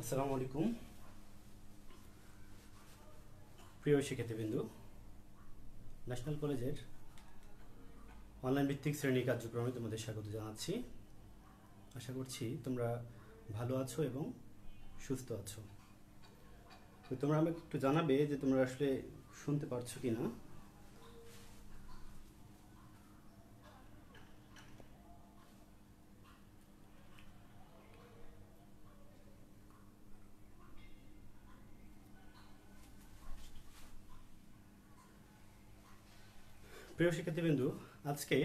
আসসালামু আলাইকুম প্রিয় শিক্ষার্থীবৃন্দ, ন্যাশনাল কলেজের অনলাইন ভিত্তিক শ্রেণী কার্যক্রমে তোমাদের স্বাগত জানাচ্ছি। আশা করছি তোমরা ভালো আছো এবং সুস্থ আছো। তো তোমরা আমাকে একটু জানাবে যে তোমরা আসলে শুনতে পারছো কিনা। প্রিয় শিক্ষার্থীবৃন্দ, আজকে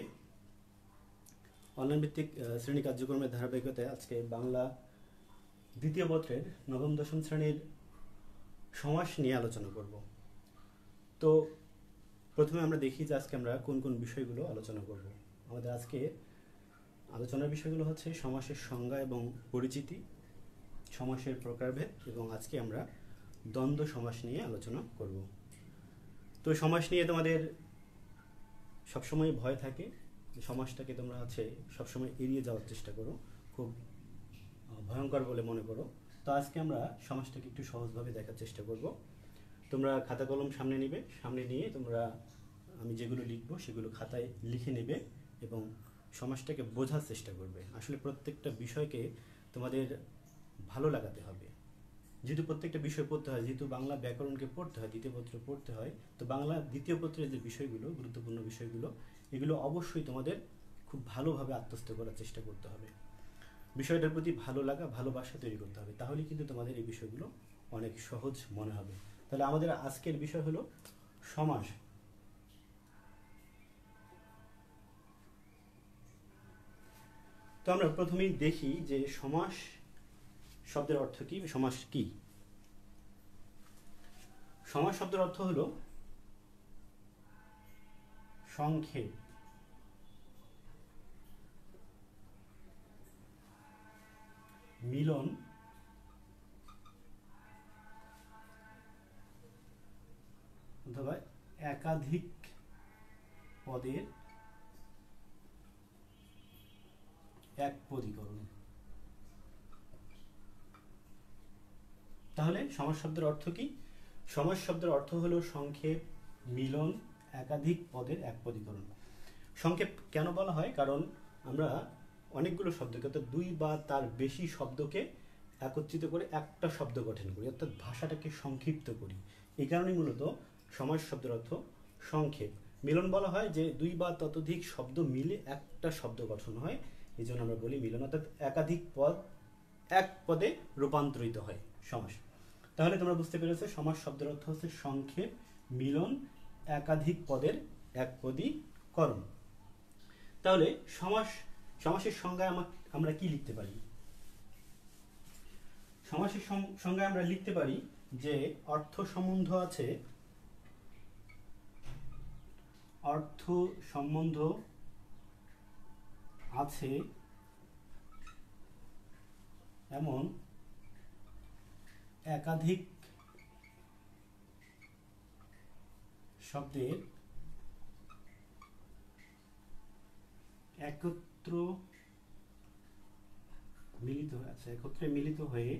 অনলাইন ভিত্তিক শ্রেণী কার্যক্রমের ধারাবাহিকতায় আজকে বাংলা দ্বিতীয় পত্রের নবম দশম শ্রেণীর সমাস নিয়ে আলোচনা করব। তো প্রথমে আমরা দেখি যে আজকে আমরা কোন কোন বিষয়গুলো আলোচনা করব। আমাদের আজকে আলোচনার বিষয়গুলো হচ্ছে সমাসের সংজ্ঞা এবং পরিচিতি, সমাসের প্রকারভেদ, এবং আজকে আমরা দ্বন্দ্ব সমাস নিয়ে আলোচনা করব। তো সমাস নিয়ে তোমাদের সবসময় ভয় থাকে, সমাসটাকে তোমরা সবসময় এড়িয়ে যাওয়ার চেষ্টা করো, খুব ভয়ঙ্কর বলে মনে করো। তো আজকে আমরা সমাসটাকে একটু সহজভাবে দেখার চেষ্টা করব। তোমরা খাতা কলম সামনে নিয়ে তোমরা আমি যেগুলো লিখবো সেগুলো খাতায় লিখে নেবে এবং সমাসটাকে বোঝার চেষ্টা করবে। আসলে প্রত্যেকটা বিষয়কে তোমাদের ভালো লাগাতে হবে। যেহেতু প্রত্যেকটা বিষয় পড়তে হয়, যেহেতু বাংলা ব্যাকরণকে পড়তে হয়, দ্বিতীয় পত্র পড়তে হয়, তো বাংলা দ্বিতীয় পত্রের যে বিষয়গুলো, গুরুত্বপূর্ণ বিষয়গুলো, এগুলো অবশ্যই তোমাদের খুব ভালোভাবে আত্মস্থ করার চেষ্টা করতে হবে। বিষয়টার প্রতি ভালো লাগা, ভালোবাসা তৈরি করতে হবে, তাহলে কিন্তু তোমাদের এই বিষয়গুলো অনেক সহজ মনে হবে। তাহলে আমাদের আজকের বিষয় হলো সমাস। তো আমরা প্রথমেই দেখি যে সমাস শব্দের অর্থ কি, সমাস কি। সমাস শব্দের অর্থ হলো সংক্ষেপ, মিলন, অথবা একাধিক পদের এক পদীকরণ। তাহলে সমাস শব্দের অর্থ কি? সমাস শব্দের অর্থ হলো সংক্ষেপ, মিলন, একাধিক পদের এক পদীকরণ। সংক্ষেপ কেন বলা হয়? কারণ আমরা অনেকগুলো শব্দকে, অর্থাৎ দুই বা তার বেশি শব্দকে একত্রিত করে একটা শব্দ গঠন করি, অর্থাৎ ভাষাটাকে সংক্ষিপ্ত করি। এই কারণেই মূলত সমাস শব্দের অর্থ সংক্ষেপ। মিলন বলা হয় যে দুই বা ততোধিক শব্দ মিলে একটা শব্দ গঠন হয়, এই জন্য আমরা বলি মিলন, অর্থাৎ একাধিক পদ এক পদে রূপান্তরিত হয় সমাস। তাহলে তোমরা বুঝতে পেরেছো সমাস শব্দের অর্থ হচ্ছে সংক্ষেপ, মিলন, একাধিক পদের এক পদীকরণ। তাহলে সমাসের সংজ্ঞায় আমরা কি লিখতে পারি? সমাসের সংজ্ঞায় আমরা লিখতে পারি যে অর্থ সম্বন্ধ আছে এমন একাধিক শব্দের একত্রে মিলিত হয়ে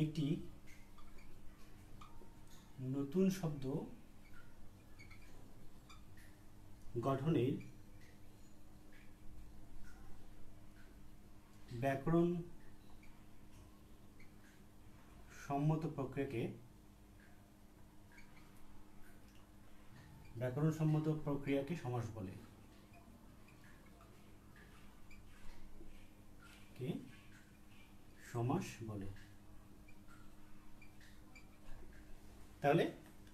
একটি নতুন শব্দ গঠনের ব্যাকরণ সম্মত প্রক্রিয়াকে সমাস বলে। তাহলে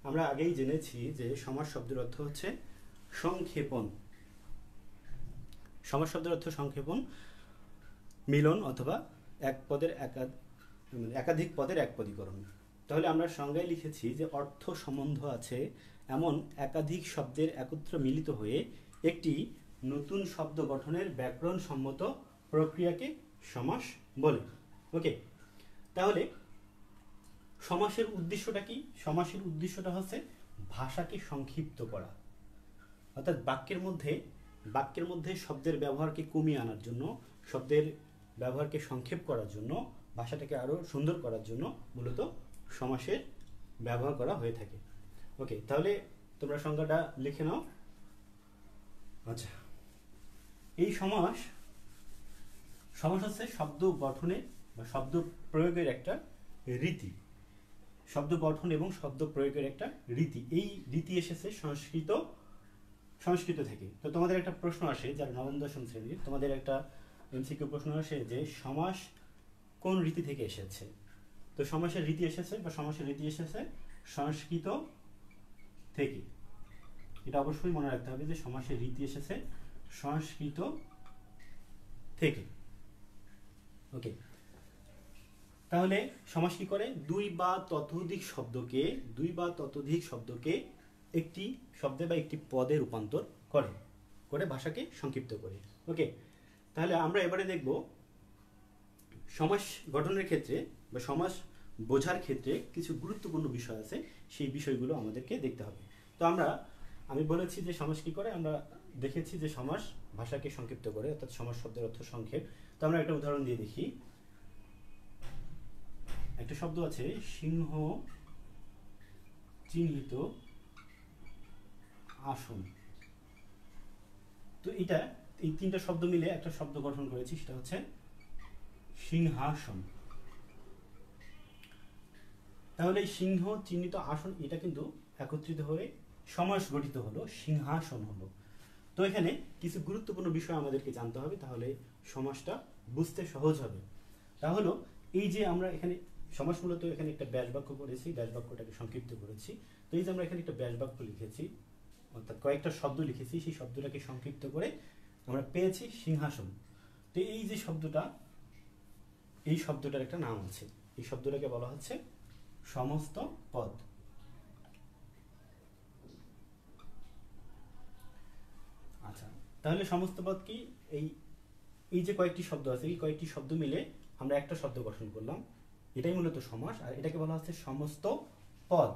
আমরা আগেই জেনেছি যে সমাস শব্দের অর্থ হচ্ছে সংক্ষেপণ। সমাস শব্দের অর্থ সংক্ষেপণ, মিলন, অথবা একাধিক পদের এক পদীকরণ। তাহলে আমরা সংজ্ঞায় লিখেছি যে অর্থ সম্বন্ধ আছে এমন একাধিক শব্দের একত্র মিলিত হয়ে একটি নতুন শব্দ গঠনের ব্যাকরণ সম্মত প্রক্রিয়াকে সমাস বলে। ওকে, তাহলে সমাসের উদ্দেশ্যটা কি? সমাসের উদ্দেশ্যটা হচ্ছে ভাষাকে সংক্ষিপ্ত করা, অর্থাৎ বাক্যের মধ্যে শব্দের ব্যবহারকে কমিয়ে আনার জন্য, শব্দের ব্যবহারকে সংক্ষেপ করার জন্য, ভাষাটাকে আরও সুন্দর করার জন্য মূলত সমাসের ব্যবহার করা হয়ে থাকে। ওকে, তাহলে তোমরা সংজ্ঞাটা লিখে নাও। আচ্ছা, এই সমাস হচ্ছে শব্দ গঠনের বা শব্দ প্রয়োগের একটা রীতি। শব্দ গঠন এবং শব্দ প্রয়োগের একটা রীতি। এই রীতি এসেছে সংস্কৃত থেকে। তো তোমাদের একটা প্রশ্ন আসে, যারা নবম দশম শ্রেণীর, তোমাদের একটা এমসিকিউ প্রশ্ন আসে যে সমাস কোন রীতি থেকে এসেছে। তো সমাসের রীতি এসেছে বা সমাসের রীতি এসেছে সংস্কৃত থেকে। এটা অবশ্যই মনে রাখতে হবে যে সমাসের রীতি এসেছে সংস্কৃত থেকে। ওকে, তাহলে সমাস কি করে? দুই বা ততোধিক শব্দকে একটি শব্দে বা একটি পদে রূপান্তর করে ভাষাকে সংক্ষিপ্ত করে। ওকে, তাহলে আমরা এবারে দেখব সমাস গঠনের ক্ষেত্রে বা সমাস বোঝার ক্ষেত্রে কিছু গুরুত্বপূর্ণ বিষয় আছে, সেই বিষয়গুলো আমাদেরকে দেখতে হবে। তো আমি বলেছি যে সমাস কি করে, আমরা দেখেছি যে সমাস ভাষাকে সংক্ষিপ্ত করে, অর্থাৎ সমাস শব্দের অর্থ সংক্ষেপ। তো আমরা একটা উদাহরণ দিয়ে দেখি। একটা শব্দ আছে সিংহ চিহ্নিত আসন। তো এই তিনটা শব্দ মিলে একটা শব্দ গঠন করেছি, সেটা হচ্ছে সিংহাসন। তাহলে এই সিংহ চিহ্নিত আসন, এটা কিন্তু একত্রিত হয়ে সমাস গঠিত হলো, সিংহাসন হলো। তো এখানে কিছু গুরুত্বপূর্ণ বিষয় আমাদেরকে জানতে হবে, তাহলে সমাসটা বুঝতে সহজ হবে। তাহলে এই যে আমরা এখানে সমাস মূলত এখানে একটা ব্যাস বাক্য করেছি, ব্যাস বাক্যটাকে সংক্ষিপ্ত করেছি। তো এই যে আমরা এখানে একটা ব্যাস বাক্য লিখেছি, অর্থাৎ কয়েকটা শব্দ লিখেছি, সেই শব্দটাকে সংক্ষিপ্ত করে আমরা পেয়েছি সিংহাসন। তো এই যে শব্দটা, এই শব্দটার একটা নাম আছে, এই শব্দটাকে বলা হচ্ছে সমস্ত পদ। আচ্ছা, তাহলে সমস্ত পদ কি? এই যে কয়েকটি শব্দ আছে, এই কয়েকটি শব্দ মিলে আমরা একটা শব্দ গঠন করলাম, এটাই মূলত সমাস, আর এটাকে বলা হচ্ছে সমস্ত পদ।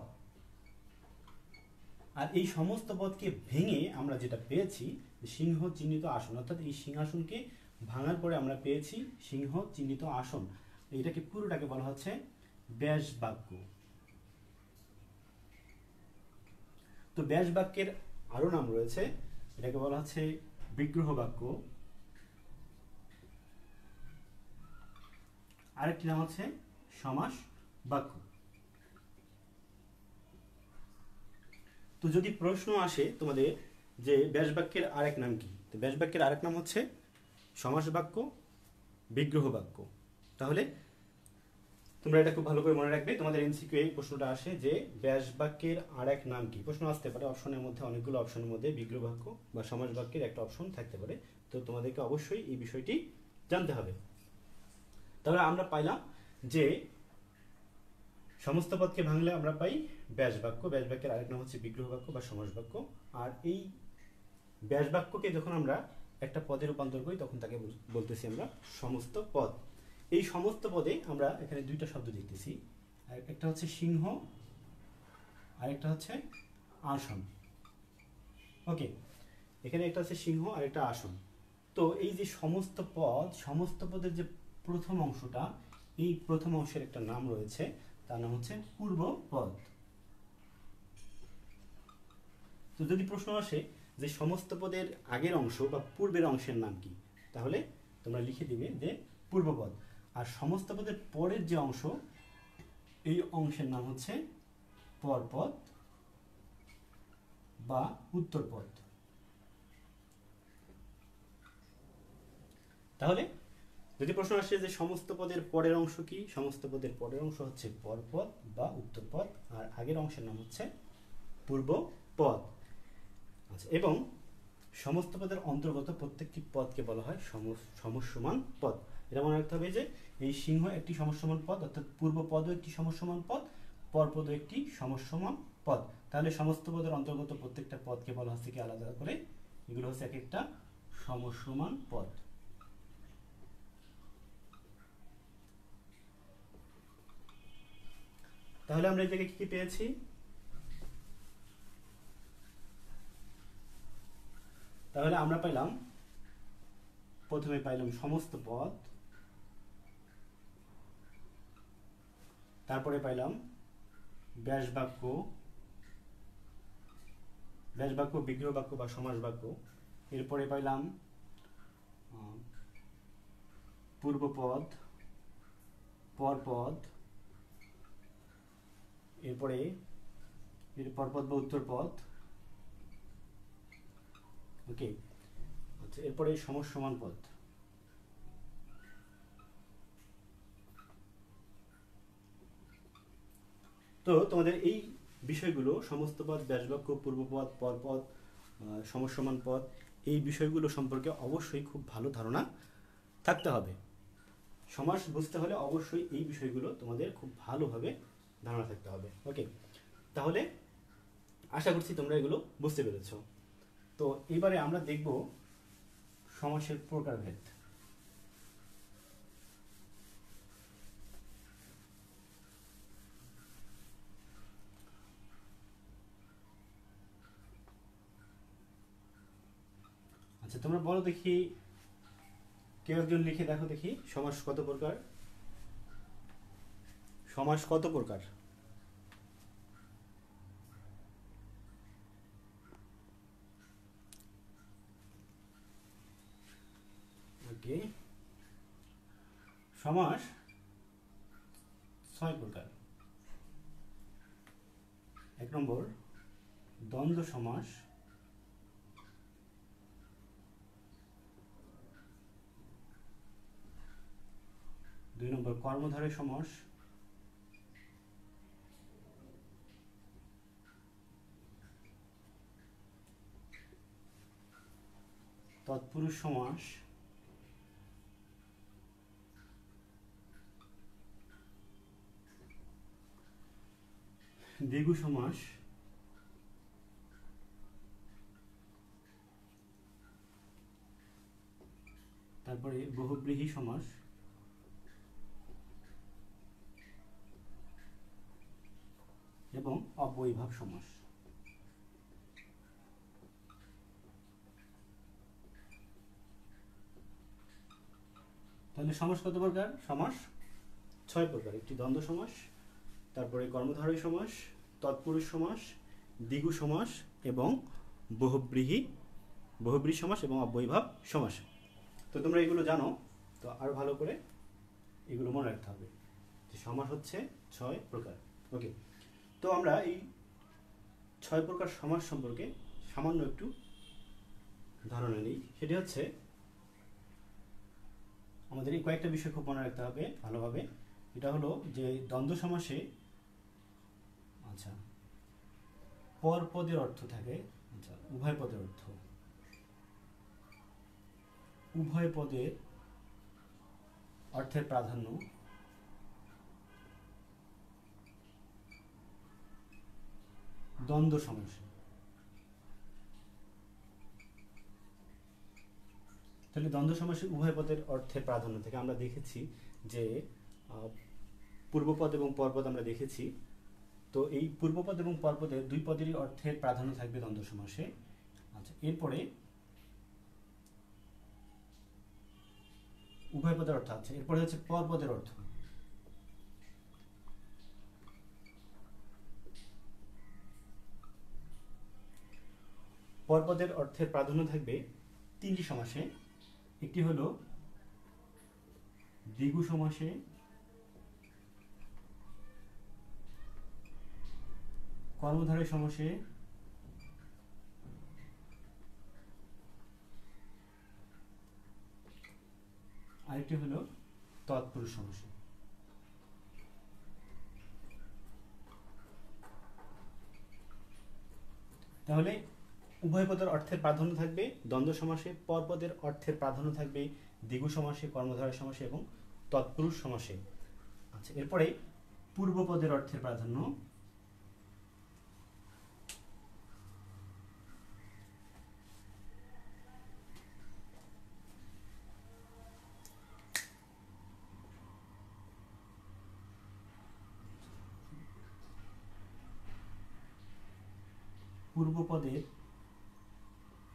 আর এই সমস্ত পদকে ভেঙে আমরা যেটা পেয়েছি সিংহ চিহ্নিত আসন, অর্থাৎ এই সিংহাসনকে ভাঙার পরে আমরা পেয়েছি সিংহ চিহ্নিত আসন। এটাকে পুরোটাকে বলা হচ্ছে ব্যাস বাক্য। তো ব্যাস বাক্যের আরো নাম রয়েছে, এটাকে বলা হচ্ছে বিগ্রহ বাক্য, আরেকটি নাম হচ্ছে সমাস বাক্য। তো যদি প্রশ্ন আসে তোমাদের যে ব্যাস বাক্যের আরেক নাম কি, তো ব্যাস বাক্যের আরেক নাম হচ্ছে সমাস বাক্য, বিগ্রহ বাক্য। তাহলে তোমরা এটা খুব ভালো করে মনে রাখবে, তোমাদের এমসিকিউ এই প্রশ্নটা আসে যে ব্যাস বাক্যের আরেক নাম কি। প্রশ্ন আসতে পারে, অপশনের মধ্যে অনেকগুলো অপশনের মধ্যে বিগ্রহ বাক্য বা সমাস বাক্যের একটা অপশন থাকতে পারে। তো তোমাদেরকে অবশ্যই এই বিষয়টি জানতে হবে। তাহলে আমরা পাইলাম যে সমস্ত পদকে ভাঙলে আমরা পাই ব্যাস বাক্য, ব্যাস বাক্যের আরেক নাম হচ্ছে বিগ্রহ বাক্য বা সমাস বাক্য। আর এই ব্যাস বাক্যকে যখন আমরা একটা পদে রূপান্তর করি তখন তাকে বলতেছি আমরা সমস্ত পদ। এই সমস্ত পদে আমরা এখানে দুইটা শব্দ দেখতেছি, একটা হচ্ছে সিংহ, আরেকটা হচ্ছে আসন। ওকে, এখানে একটা হচ্ছে সিংহ আর একটা আসন। তো এই যে সমস্ত পদের যে প্রথম অংশটা, এই প্রথম অংশের একটা নাম রয়েছে, তার নাম হচ্ছে পূর্ব পদ। তো যদি প্রশ্ন আসে যে সমস্ত পদের আগের অংশ বা পূর্বের অংশের নাম কি, তাহলে তোমরা লিখে দিবে যে পূর্বপদ। আর সমস্ত পদের পরের যে অংশ, এই অংশের নাম হচ্ছে পরপদ বা উত্তরপদ। তাহলে যদি প্রশ্ন আসে যে সমস্ত পদের পরের অংশ কি, সমস্ত পদের পরের অংশ হচ্ছে পরপদ বা উত্তরপদ, আর আগের অংশের নাম হচ্ছে পূর্বপদ। আচ্ছা, এবং সমস্ত পদের অন্তর্গত প্রত্যেকটি পদকে বলা হয় সমসমান পদ। এটা মনে রাখতে হবে যে এই সিংহ একটি সমসমান পদ, অর্থাৎ পূর্ব পদও একটি সমসমান পদ, পরপদও একটি সমসমান পদ। তাহলে সমস্ত পদের অন্তর্গত প্রত্যেকটা পদকে বলা হচ্ছে কি আলাদা করে, এগুলো হচ্ছে এক একটা সমসমান পদ। তাহলে আমরা এই জায়গায় কি পেয়েছি? তাহলে আমরা প্রথমে পাইলাম সমস্ত পদ, তারপরে পাইলাম ব্যাস বাক্য, বিগ্রহ বাক্য বা সমাস বাক্য। এরপরে পাইলাম পূর্বপদ, পরপদ, এরপরে এর পরপদ বা উত্তরপদ। ওকে, আচ্ছা, এরপরে সমসমান পদ। তো তোমাদের এই বিষয়গুলো, সমস্ত পদ, ব্যাসবাক্য, পূর্বপদ, পরপদ, সমসমান পদ, এই বিষয়গুলো সম্পর্কে অবশ্যই খুব ভালো ধারণা থাকতে হবে। সমাস বুঝতে হলে অবশ্যই এই বিষয়গুলো তোমাদের খুব ভালোভাবে ধারণা থাকতে হবে। ওকে, তাহলে আশা করছি তোমরা এগুলো বুঝতে পেরেছ। তো এবারে আমরা দেখব সমাসের প্রকারভেদ। আচ্ছা, তোমরা বলো দেখি, কেউ একজন লিখে দেখো দেখি, সমাস কত প্রকার? সমাস কত প্রকার? ওকে, সমাস 6 প্রকার। 1 নম্বর দ্বন্দ্ব সমাস, 2 নম্বর কর্মধারয় সমাস, 3 তৎপুরুষ সমাস, 4 দ্বিগু সমাস, তারপরে বহুব্রীহি সমাস, এবং অব্যয়ীভাব সমাস। তাহলে সমাস কত প্রকার? সমাস 6 প্রকার। একটি দ্বন্দ্ব সমাস, তারপরে কর্মধারয় সমাস, তৎপুরুষ সমাস, দ্বিগু সমাস এবং বহুব্রীহি সমাস এবং অব্যয়ীভাব সমাস। তো তোমরা এগুলো জানো, তো আরো ভালো করে এগুলো মনে রাখতে হবে যে সমাস হচ্ছে 6 প্রকার। ওকে, তো আমরা এই 6 প্রকার সমাস সম্পর্কে সামান্য একটু ধারণা নিই। সেটি হচ্ছে, আমাদের এই কয়েকটা বিষয় খুব মনে রাখতে হবে ভালোভাবে। এটা হলো যে দ্বন্দ্ব সমাসে, আচ্ছা, পর পদের অর্থ থাকে, আচ্ছা, উভয় পদের অর্থ, উভয় পদের অর্থের প্রাধান্য, দ্বন্দ্ব সমাসে। তাহলে দ্বন্দ্ব সমাসে উভয় পদের অর্থের প্রাধান্য থেকে আমরা দেখেছি যে পূর্বপদ এবং পরপদ আমরা দেখেছি। তো এই পূর্বপদ এবং পরপদের 2 পদেরই অর্থের প্রাধান্য থাকবে দ্বন্দ্ব সমাসে। আচ্ছা, এরপরে উভয় পদের অর্থ আছে, এরপরে হচ্ছে পরপদের অর্থ। পরপদের অর্থের প্রাধান্য থাকবে 3টি সমাসে। একটি হলো দ্বিগু সমাসে, কর্মধারয় সমাসে, আরেকটি হলো তৎপুরুষ সমাসে। তাহলে উভয় পদের অর্থের প্রাধান্য থাকবে দ্বন্দ্ব সমাসে, পরপদের অর্থের প্রাধান্য থাকবে দ্বিগু সমাসে, কর্মধারয় সমাসে এবং তৎপুরুষ সমাসে। আচ্ছা, এরপরে পূর্বপদের অর্থের প্রাধান্য, পূর্বপদের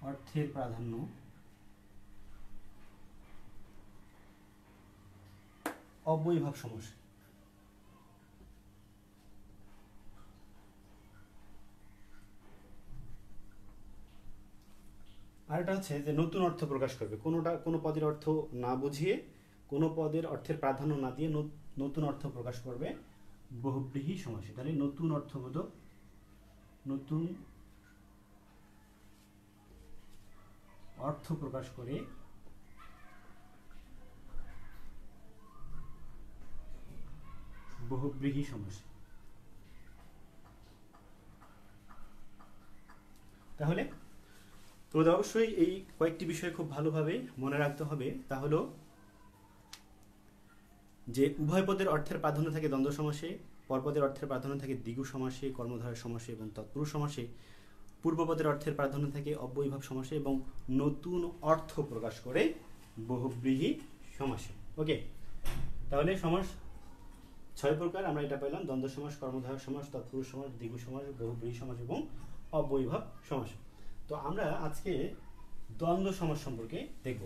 অর্থের প্রাধান্য অব্যয়ীভাব সমাসে। আর এটা হচ্ছে যে নতুন অর্থ প্রকাশ করবে, কোনো পদের অর্থ না বুঝিয়ে, কোনো পদের অর্থের প্রাধান্য না দিয়ে নতুন অর্থ প্রকাশ করবে বহুব্রীহি সমাসে। তাহলে নতুন অর্থবোধক, নতুন অর্থ প্রকাশ করে বহুব্রীহি সমাসে। তাহলে তোমাদের অবশ্যই এই কয়েকটি বিষয় খুব ভালোভাবে মনে রাখতে হবে। তা হলো যে উভয় পদের অর্থের প্রাধান্য থাকে দ্বন্দ্ব সমাসে, পরপদের অর্থের প্রাধান্য থাকে দ্বিগু সমাসে, কর্মধারয় সমাসে এবং তৎপুরুষ সমাসে, পূর্বপদের অর্থের প্রাধান্য থাকে অব্যয়ীভাব সমাসে এবং নতুন অর্থ প্রকাশ করে বহুব্রীহি সমাসে। ওকে, তাহলে সমাস 6 প্রকার আমরা এটা পেলাম: দ্বন্দ্ব সমাস, কর্মধারয় সমাস, তৎপুরুষ সমাস, দ্বিগু সমাস, বহুব্রীহি সমাস এবং অব্যয়ীভাব সমাস। তো আমরা আজকে দ্বন্দ্ব সমাস সম্পর্কে দেখব।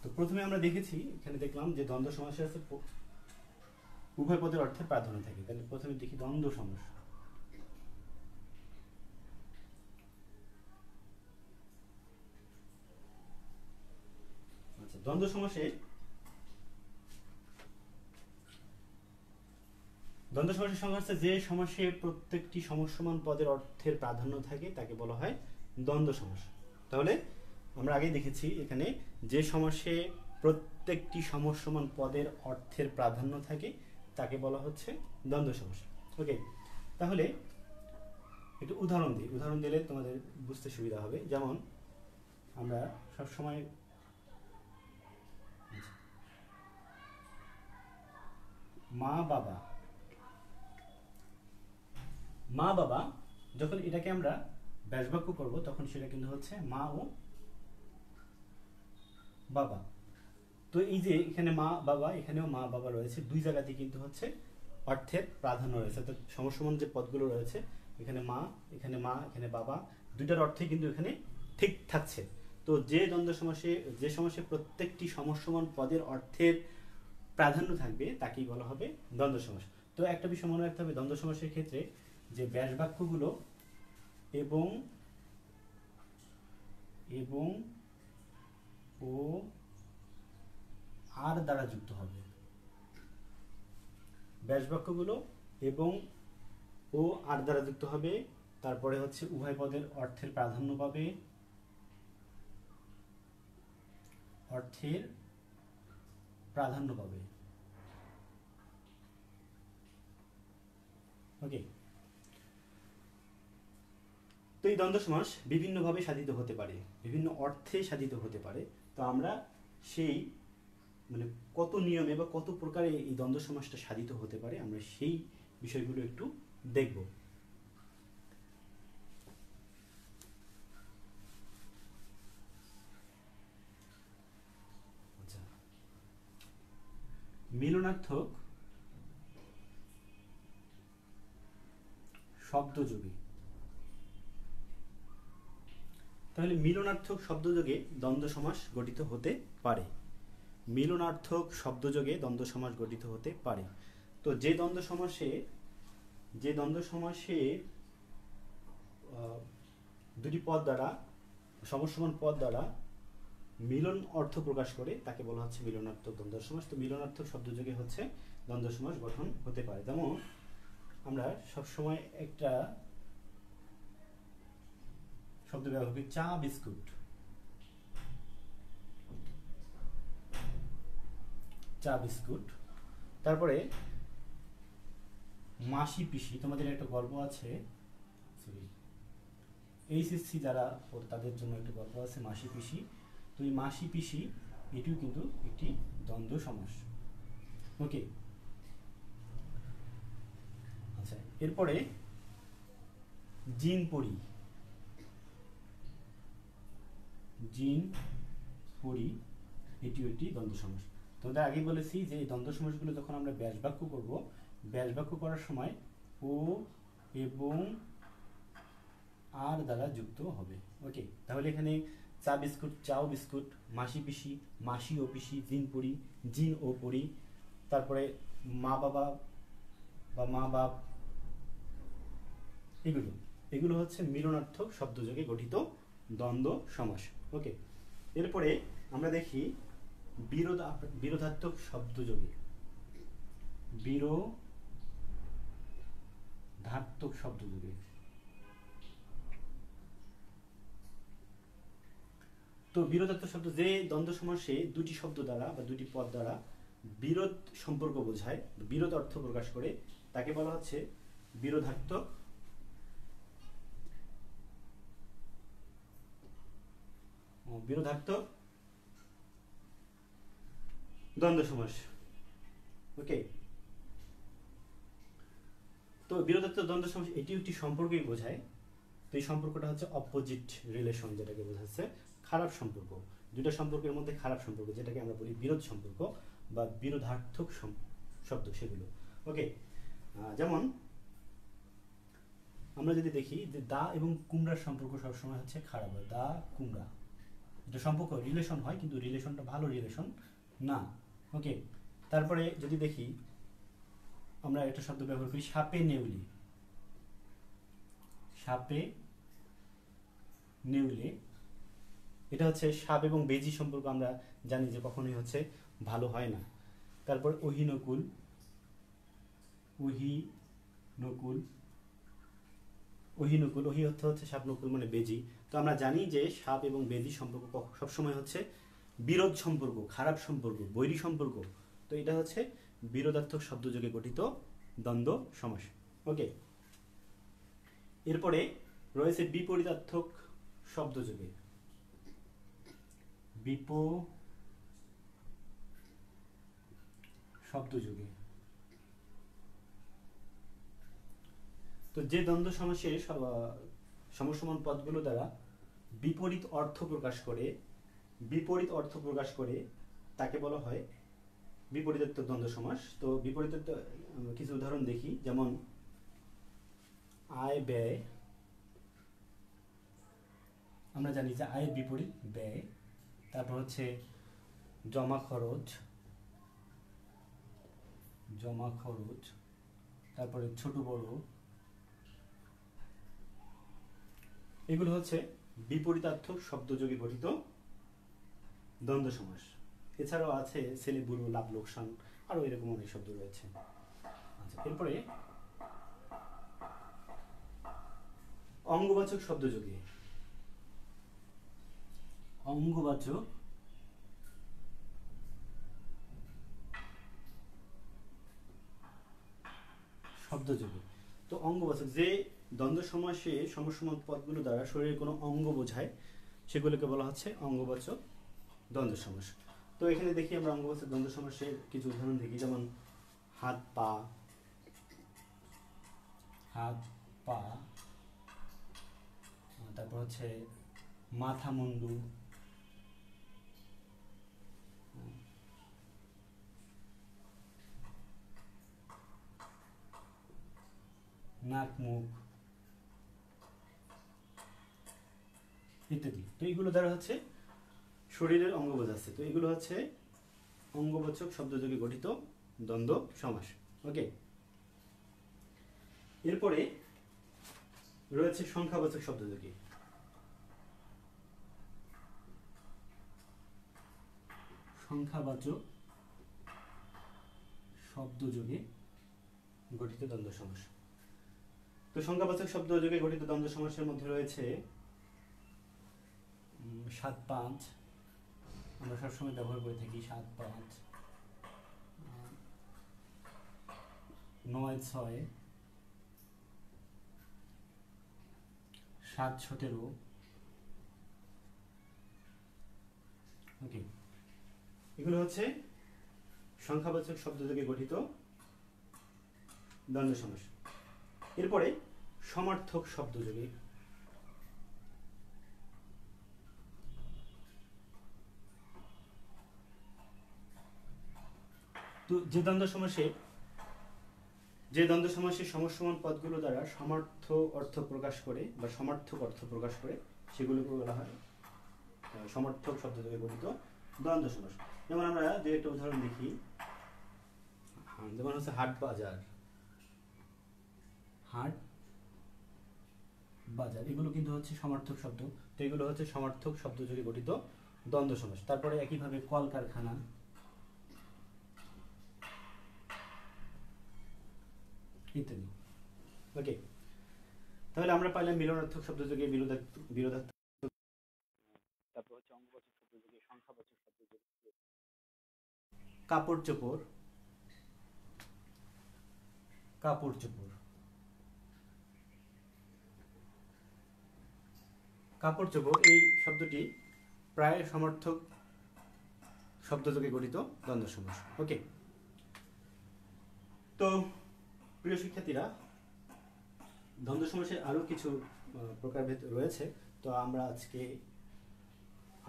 তো প্রথমে আমরা দেখেছি, এখানে দেখলাম যে দ্বন্দ্ব সমাসে আছে উভয় পদের অর্থের প্রাধান্য থাকে। তাহলে প্রথমে দেখি দ্বন্দ্ব সমাস। আচ্ছা, দ্বন্দ্ব সমাসে সংজ্ঞা হচ্ছে যে সমাসে প্রত্যেকটি সমসমান পদের অর্থের প্রাধান্য থাকে তাকে বলা হয় দ্বন্দ্ব সমাস। তাহলে আমরা আগে দেখেছি এখানে যে সমাসে প্রত্যেকটি সমসমান পদের অর্থের প্রাধান্য থাকে তাকে বলা হচ্ছে দ্বন্দ্ব সমাস। ওকে, তাহলে একটু উদাহরণ দিলে তোমাদের বুঝতে সুবিধা হবে। যেমন আমরা সবসময় মা বাবা যখন এটাকে আমরা ব্যাসবাক্য করব তখন সেটা কিন্তু হচ্ছে মা ও বাবা। তো এই যে এখানে মা বাবা, এখানেও মা বাবা রয়েছে, দুই জায়গাতে কিন্তু হচ্ছে অর্থের প্রাধান্য রয়েছে। অর্থাৎ সমসমান যে পদগুলো রয়েছে, এখানে মা, এখানে বাবা, দুইটার অর্থই কিন্তু এখানে ঠিক থাকছে। তো যে সমাসে প্রত্যেকটি সমসমান পদের অর্থের প্রাধান্য থাকবে তাকেই বলা হবে দ্বন্দ্ব সমাস। তো একটা বিষয় মনে রাখতে হবে দ্বন্দ্ব সমাসের ক্ষেত্রে, যে ব্যাসবাক্যগুলো এবং ও আর দ্বারা যুক্ত হবে। ব্যাসবাক্যগুলো এবং ও আর দ্বারা যুক্ত হবে। তারপরে হচ্ছে উভয় পদের অর্থের প্রাধান্য পাবে, ওকে। তো এই দ্বন্দ্ব সমাস বিভিন্নভাবে সাধিত হতে পারে, বিভিন্ন অর্থে সাধিত হতে পারে। তো আমরা সেই কত নিয়মে বা কত প্রকারে এই দ্বন্দ্ব সমাসটা সাধিত হতে পারে আমরা সেই বিষয়গুলো একটু দেখব। আচ্ছা, মিলনার্থক শব্দযোগে। তাহলে মিলনার্থক শব্দযোগে দ্বন্দ্ব সমাস গঠিত হতে পারে। মিলনার্থক শব্দযোগে দ্বন্দ্ব সমাস গঠিত হতে পারে। তো যে দ্বন্দ্ব সমাসে দুটি পদ দ্বারা, সমসমান পদ দ্বারা মিলন অর্থ প্রকাশ করে তাকে বলা হচ্ছে মিলনার্থক দ্বন্দ্ব সমাস। তো মিলনার্থক শব্দযোগে হচ্ছে দ্বন্দ্ব সমাস গঠন হতে পারে। যেমন আমরা সবসময় একটা শব্দ ব্যবহার করি, চা বিস্কুট। তারপরে মাসি পিসি। তোমাদের একটা গল্প আছে, এইচএসসি যারা তাদের জন্য একটা গল্প আছে, মাসি পিসি। তো এই মাসি পিসি এটিও কিন্তু একটি দ্বন্দ্ব সমাস। ওকে, আচ্ছা, এরপরে জিন পড়ি। এটিও একটি দ্বন্দ্ব সমাস। তোমাদের আগে বলেছি যে এই দ্বন্দ্ব সমাসগুলো যখন আমরা ব্যাসবাক্য করব, ব্যাসবাক্য করার সময় ও এবং আর দ্বারা যুক্ত হবে। ওকে, তাহলে এখানে চা বিস্কুট, চাও বিস্কুট, মাসি পিসি, মাসি ও পিসি, জিন পড়ি, জিন ও পড়ি। তারপরে মা বাবা, বা মা বাপ, এগুলো এগুলো হচ্ছে মিলনার্থক শব্দযোগে গঠিত দ্বন্দ্ব সমাস। ওকে, এরপরে আমরা দেখি বিরোধাত্মক শব্দযোগে, বিরোধাত্মক শব্দযোগে। তো বিরোধাত্মক শব্দ যে দ্বন্দ্ব সমাসে দুটি শব্দ দ্বারা বা দুটি পদ দ্বারা বিরোধ সম্পর্ক বোঝায়, বিরোধ অর্থ প্রকাশ করে, তাকে বলা হচ্ছে বিরোধাত্মক দ্বন্দ্ব সমাস। ওকে, তো বিরোধাত্মক দ্বন্দ্ব সমাস এটি একটি সম্পর্কই বোঝায়। তো এই সম্পর্কটা হচ্ছে অপোজিট রিলেশন, যেটাকে বোঝাচ্ছে খারাপ সম্পর্ক, দুটো সম্পর্কের মধ্যে খারাপ সম্পর্ক, যেটাকে আমরা বলি বিরোধ সম্পর্ক বা বিরোধার্থক শব্দ সেগুলো। ওকে, যেমন আমরা যদি দেখি যে দা এবং কুমড়ার সম্পর্ক সবসময় হচ্ছে খারাপ হয়, দা কুমড়া, এটা সম্পর্ক রিলেশন হয় কিন্তু রিলেশনটা ভালো রিলেশন না। ওকে, তারপরে যদি দেখি আমরা একটা শব্দ ব্যবহার করি সাপে নেউলে, সাপে নেউলে, এটা হচ্ছে সাপ এবং বেজি সম্পর্ক আমরা জানি যে কখনোই হচ্ছে ভালো হয় না। তারপর অহিনকুল, অহিনকুল, অহিনকুল, অহি অর্থ হচ্ছে সাপ, নকুল মানে বেজি। তো আমরা জানি যে সাপ এবং বেজি সম্পর্ক সবসময় হচ্ছে বিরোধ সম্পর্ক, খারাপ সম্পর্ক, বৈরী সম্পর্ক। তো এটা হচ্ছে বিরোধাত্মক শব্দযোগে গঠিত দ্বন্দ্ব সমাস। ওকে, এরপরে রয়েছে বিপরীতার্থক শব্দযোগে, শব্দযোগে। তো যে দ্বন্দ্ব সমাসের সমসমান পদগুলো দ্বারা বিপরীত অর্থ প্রকাশ করে তাকে বলা হয় বিপরীতার্থক দ্বন্দ্ব সমাস। তো বিপরীতার্থক কিছু উদাহরণ দেখি, যেমন আয় ব্যয়, আমরা জানি যে আয়ের বিপরীত ব্যয়। তারপর হচ্ছে জমা খরচ, তারপরে ছোট বড়, এগুলো হচ্ছে বিপরীতার্থক শব্দযোগে গঠিত দ্বন্দ্ব সমাস। এছাড়াও আছে ছেলে বুড়ো, লাভ লোকসান, আরো এরকম অনেক শব্দ রয়েছে। আচ্ছা, এরপরে অঙ্গবাচক শব্দযোগে, অঙ্গবাচক শব্দযোগে। তো অঙ্গবাচক যে দ্বন্দ্ব সমাসে সমসমান পদগুলো দ্বারা শরীরের কোনো অঙ্গ বোঝায় সেগুলোকে বলা হচ্ছে অঙ্গবাচক দ্বন্দ্ব সমাস। তো এখানে দেখি আমরা অঙ্গবাচক দ্বন্দ্ব সমাসের কিছু উদাহরণ দেখি, যেমন হাত পা, তারপর হচ্ছে মাথা মুন্ডু, নাক মুখ ইত্যাদি। তো এগুলো দ্বারা হচ্ছে শরীরের অঙ্গ বোঝাচ্ছে। তো এগুলো হচ্ছে অঙ্গবাচক শব্দযোগে গঠিত দ্বন্দ্ব সমাস। ওকে, এরপরে রয়েছে সংখ্যাবাচক শব্দযোগে, সংখ্যাবাচক শব্দযোগে গঠিত দ্বন্দ্ব সমাস। তো সংখ্যাবাচক শব্দযোগে গঠিত দ্বন্দ্ব সমাসের মধ্যে রয়েছে ৭-৫, আমরা সবসময় ব্যবহার করে থাকি ৭-৫, ৯-৬, ৭-১৭। ওকে, এগুলো হচ্ছে সংখ্যাবাচক শব্দযোগে গঠিত দ্বন্দ্ব সমাস। এরপরে সমার্থক শব্দযোগে, তো যে দ্বন্দ্ব সমাসে সমসমান পদগুলো দ্বারা সমার্থ অর্থ প্রকাশ করে বা সমার্থক অর্থ প্রকাশ করে সেগুলোকে বলা হয় সমার্থক শব্দযোগে গঠিত দ্বন্দ্ব সমাস। যেমন আমরা দু একটা উদাহরণ দেখি, যেমন হচ্ছে হাট বাজার, হাট, বাজার, এগুলো কিন্তু হচ্ছে সমার্থক শব্দ। তো এগুলো হচ্ছে সমার্থক শব্দ যোগে গঠিত দ্বন্দ্ব সমাস। তারপরে একইভাবে কলকারখানা, ইত্যাদি। ওকে, তাহলে আমরা পাইলাম মিলনার্থক শব্দ যোগে বিরোধার্থক, তারপর হচ্ছে অঙ্গবাচক শব্দ যোগে সংখ্যাবাচক শব্দ যোগে কাপড় চোপড়, কাপড় চোপড়, কাপড় চোপড় এই শব্দটি প্রায় সমার্থক শব্দ যোগে গঠিত দ্বন্দ্ব সমাস। ওকে, তো প্রিয় শিক্ষার্থীরা, দ্বন্দ্ব সমাসের আরও কিছু প্রকারভেদ রয়েছে। তো আমরা আজকে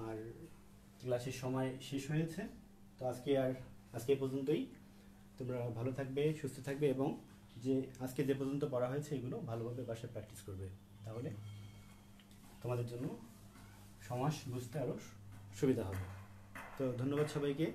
আর ক্লাসের সময় শেষ হয়েছে, তো আজকে এ পর্যন্তই। তোমরা ভালো থাকবে, সুস্থ থাকবে এবং আজকে যে পর্যন্ত পড়া হয়েছে এগুলো ভালোভাবে বাসায় প্র্যাকটিস করবে, তাহলে তোমাদের জন্য সমাস বুঝতে আরও সুবিধা হবে। তো ধন্যবাদ সবাইকে।